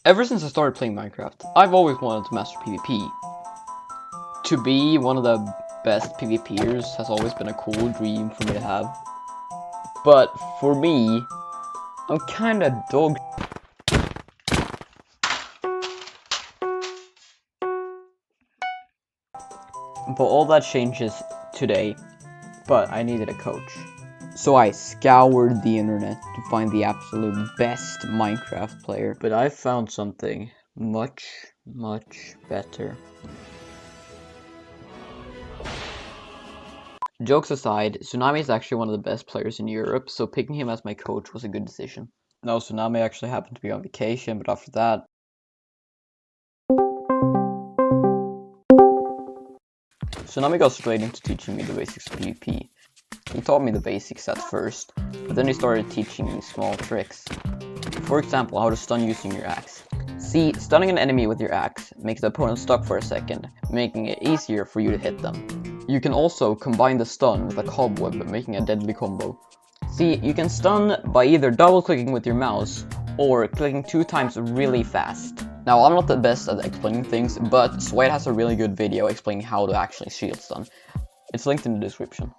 Ever since I started playing Minecraft, I've always wanted to master PvP. To be one of the best PvPers has always been a cool dream for me to have. But for me, I'm kinda dog. But all that changes today. But I needed a coach. So I scoured the internet to find the absolute best Minecraft player. But I found something much better. Jokes aside, Zunami is actually one of the best players in Europe, so picking him as my coach was a good decision. No, Zunami actually happened to be on vacation, but after that... Zunami got straight into teaching me the basics of PvP. He taught me the basics at first, but then he started teaching me small tricks. For example, how to stun using your axe. See, stunning an enemy with your axe makes the opponent stuck for a second, making it easier for you to hit them. You can also combine the stun with a cobweb, making a deadly combo. See, you can stun by either double-clicking with your mouse, or clicking 2 times really fast. Now, I'm not the best at explaining things, but Swipe has a really good video explaining how to actually shield stun. It's linked in the description.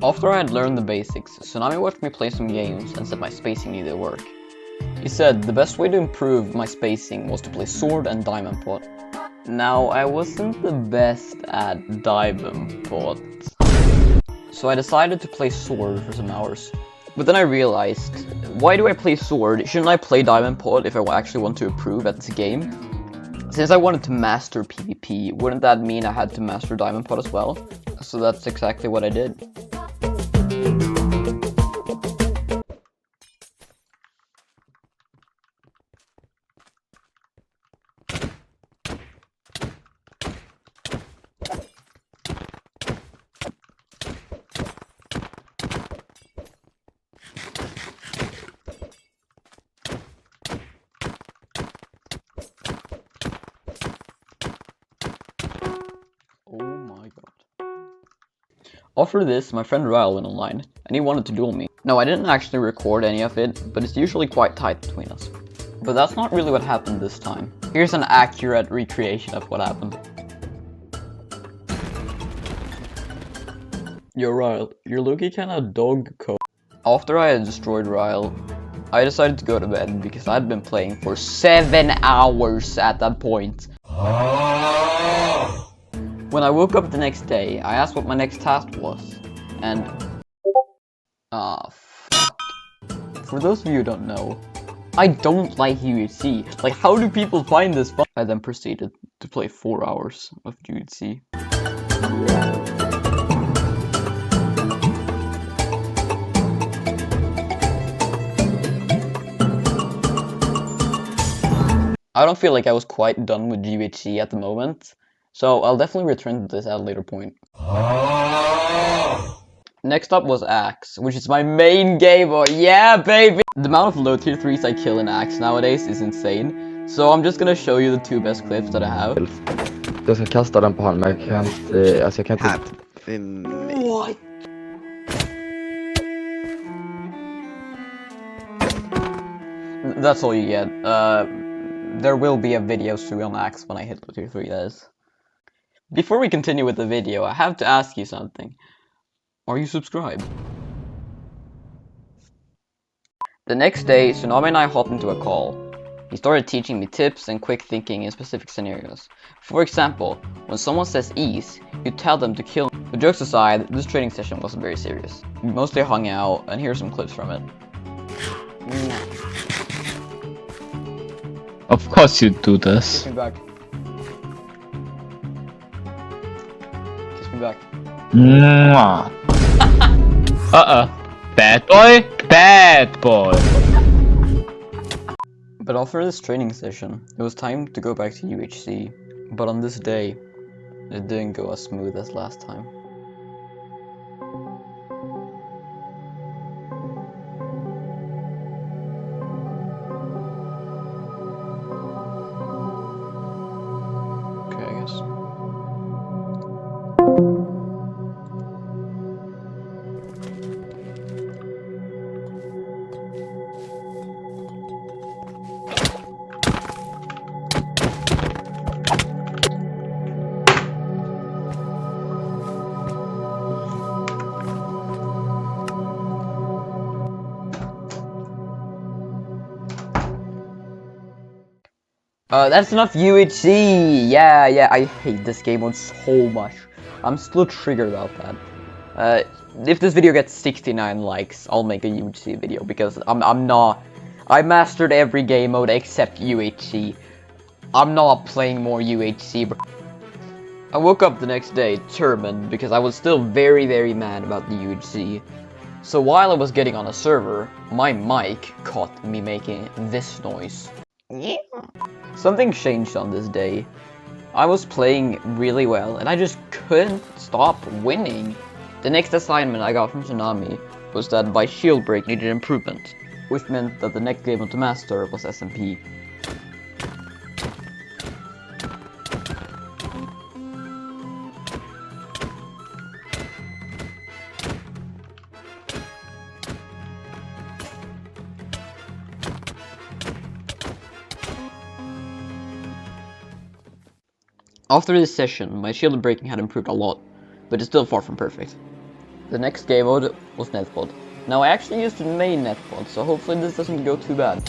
After I had learned the basics, Zunami watched me play some games and said my spacing needed work. He said the best way to improve my spacing was to play Sword and Diamond Pot. Now, I wasn't the best at Diamond Pot, so I decided to play Sword for some hours. But then I realized, why do I play Sword? Shouldn't I play Diamond Pot if I actually want to improve at this game? Since I wanted to master PvP, wouldn't that mean I had to master Diamond Pot as well? So that's exactly what I did. Oh my god. After this, my friend Ryle went online, and he wanted to duel me. No, I didn't actually record any of it, but it's usually quite tight between us. But that's not really what happened this time. Here's an accurate recreation of what happened. Yo Ryle, you're looking kinda dog co. After I had destroyed Ryle, I decided to go to bed because I'd been playing for 7 hours at that point. When I woke up the next day, I asked what my next task was, and... fuck. For those of you who don't know, I don't like UHC. Like, how do people find this fun? I then proceeded to play 4 hours of UHC. I don't feel like I was quite done with UHC at the moment. So I'll definitely return to this at a later point. Next up was Axe, which is my main game boy. Yeah, baby! The amount of low tier 3s I kill in Axe nowadays is insane. So I'm just gonna show you the 2 best clips that I have. Jag ska kasta den på honom, men jag kan inte... Alltså jag kan inte... What? That's all you get. There will be a video soon on Axe when I hit low tier 3, that is. Before we continue with the video, I have to ask you something. Are you subscribed? The next day, Zunami and I hopped into a call. He started teaching me tips and quick thinking in specific scenarios. For example, when someone says ease, you tell them to kill. But jokes aside, this training session wasn't very serious. We mostly hung out, and here's some clips from it. Of course you do this. Kiss me back. Kiss me back. Mwah. Bad boy? Bad boy. But after this training session, it was time to go back to UHC. But on this day, it didn't go as smooth as last time. Okay, I guess. That's enough UHC! Yeah, I hate this game mode so much. I'm still triggered about that. If this video gets 69 likes, I'll make a UHC video, because I mastered every game mode except UHC. I'm not playing more UHC, bro. I woke up the next day determined, because I was still very mad about the UHC. So while I was getting on a server, my mic caught me making this noise. Yeah. Something changed on this day. I was playing really well, and I just couldn't stop winning. The next assignment I got from Zunami was that my shield break needed improvement, which meant that the next game to master was SMP. After this session, my shield breaking had improved a lot, but it's still far from perfect. The next game mode was netpod. Now I actually used the main netpod, so hopefully this doesn't go too bad.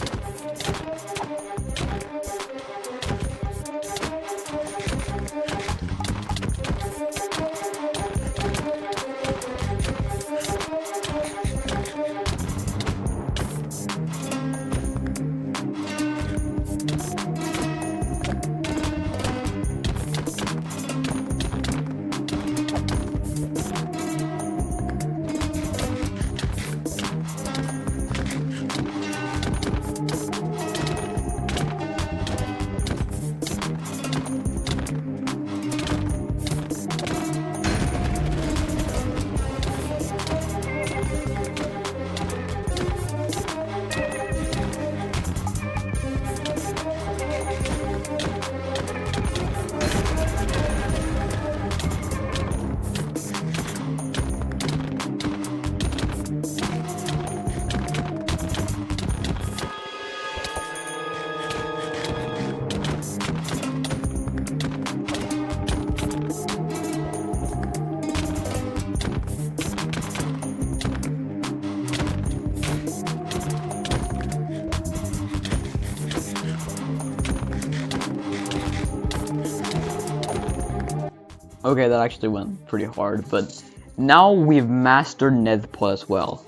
Okay, that actually went pretty hard, but now we've mastered netpod as well.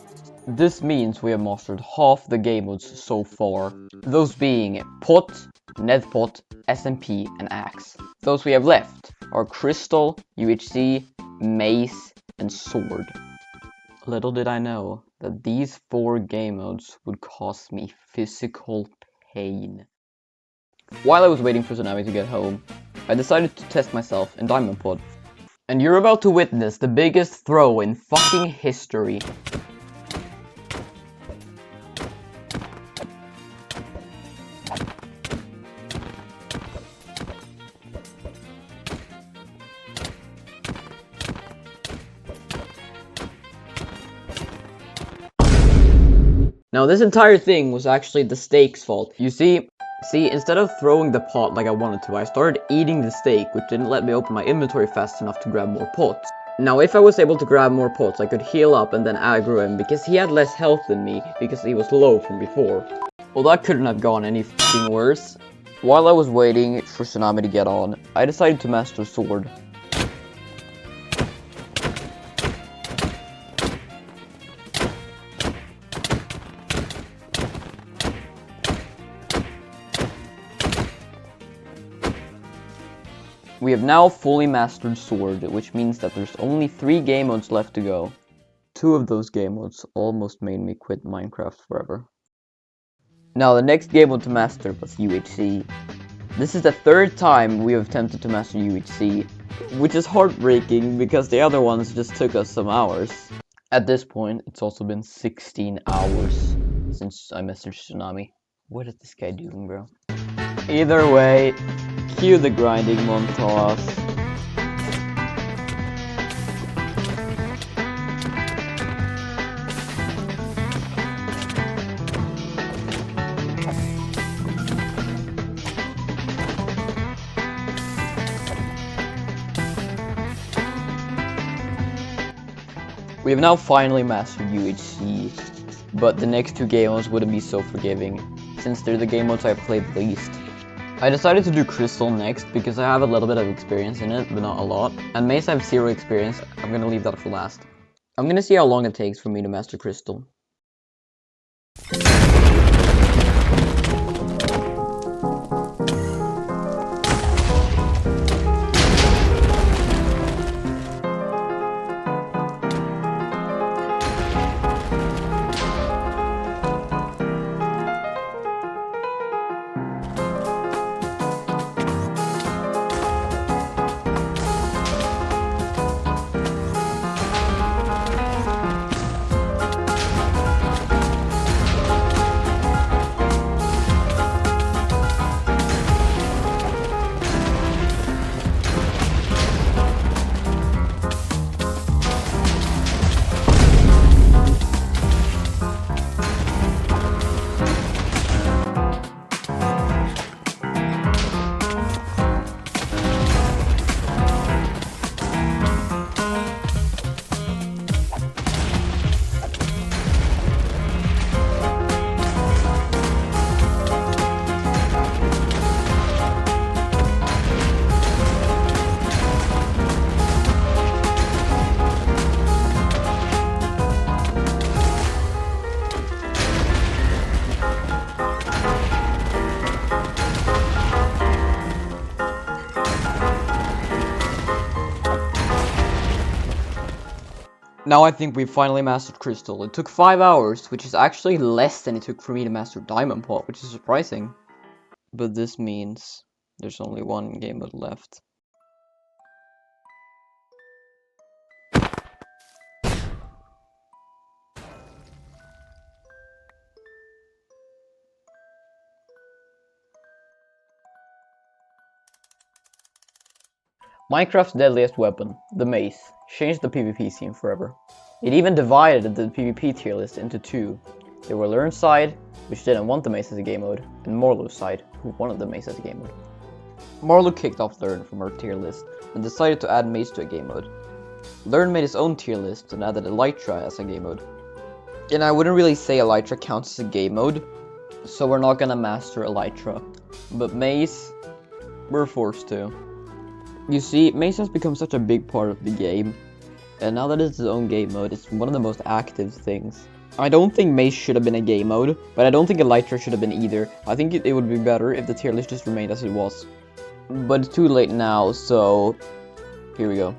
This means we have mastered half the game modes so far, those being pot, netpod, SMP, and axe. Those we have left are crystal, UHC, mace, and sword. Little did I know that these 4 game modes would cause me physical pain. While I was waiting for Zunami to get home, I decided to test myself in Diamond Pod. And you're about to witness the biggest throw in fucking history. Now this entire thing was actually the steak's fault. You see, instead of throwing the pot like I wanted to, I started eating the steak, which didn't let me open my inventory fast enough to grab more pots. Now if I was able to grab more pots, I could heal up and then aggro him, because he had less health than me, because he was low from before. Well, that couldn't have gone any fucking worse. While I was waiting for Zunami to get on, I decided to master sword. We have now fully mastered sword, which means that there's only 3 game modes left to go. 2 of those game modes almost made me quit Minecraft forever. Now the next game mode to master was UHC. This is the 3rd time we have attempted to master UHC, which is heartbreaking because the other ones just took us some hours. At this point, it's also been 16 hours since I messaged Zunami. What is this guy doing, bro? Either way, cue the grinding montage. We have now finally mastered UHC, but the next 2 game modes wouldn't be so forgiving, since they're the game modes I played the least. I decided to do Crystal next because I have a little bit of experience in it, but not a lot. And Maze I have 0 experience. I'm gonna leave that for last. I'm gonna see how long it takes for me to master Crystal. Now I think we finally mastered Crystal. It took 5 hours, which is actually less than it took for me to master Diamond Pot, which is surprising. But this means there's only one game mode left. Minecraft's deadliest weapon, the mace, changed the PvP scene forever. It even divided the PvP tier list into two. There were Learn's side, which didn't want the mace as a game mode, and Morlow's side, who wanted the mace as a game mode. Morlow kicked off Learn from her tier list, and decided to add mace to a game mode. Learn made his own tier list and added Elytra as a game mode. And I wouldn't really say Elytra counts as a game mode, so we're not gonna master Elytra. But mace, we're forced to. You see, mace has become such a big part of the game, and now that it's its own game mode, it's one of the most active things. I don't think mace should have been a game mode, but I don't think Elytra should have been either. I think it would be better if the tier list just remained as it was. But it's too late now, so here we go.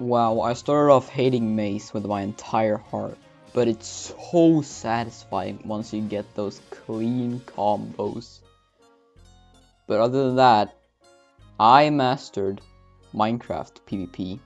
Wow, I started off hating mace with my entire heart, but it's so satisfying once you get those clean combos. But other than that, I mastered Minecraft PvP.